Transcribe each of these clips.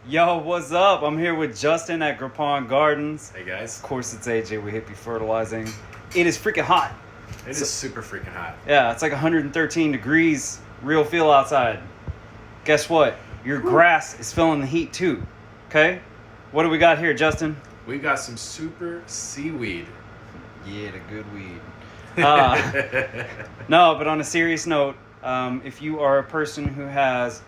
Yo, what's up? I'm here with Justin at Gripon Gardens. Hey guys. Of course, it's AJ with Hippie Fertilizing. It is freaking hot. It is super freaking hot. Yeah, it's like 113 degrees, real feel outside. Guess what? Your grass is feeling the heat too. Okay? What do we got here, Justin? We've got some super seaweed. Yeah, the good weed. No, but on a serious note, if you are a person who has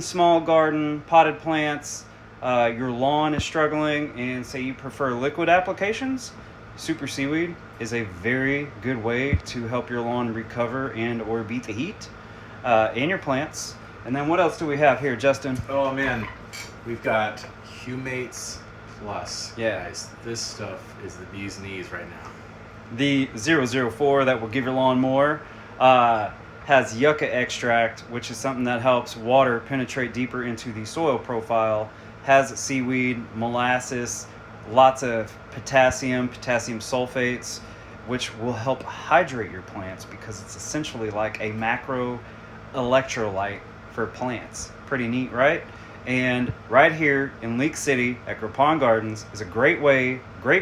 small garden, potted plants, your lawn is struggling, and say you prefer liquid applications, super seaweed is a very good way to help your lawn recover and or beat the heat, and your plants. And then what else do we have here, Justin? Oh man, we've got Humates Plus. Yeah. Guys, this stuff is the bee's knees right now. The 004 that will give your lawn more has yucca extract, which is something that helps water penetrate deeper into the soil profile, has seaweed, molasses, lots of potassium sulfates, which will help hydrate your plants because it's essentially like a macro electrolyte for plants. Pretty neat, right? And right here in Leak City at Gripon Gardens is a great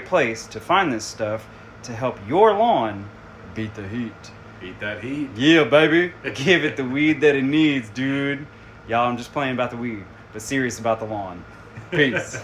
place to find this stuff to help your lawn beat the heat. Beat that heat. Yeah, baby. Give it the weed that it needs, dude. Y'all, I'm just playing about the weed, but serious about the lawn. Peace.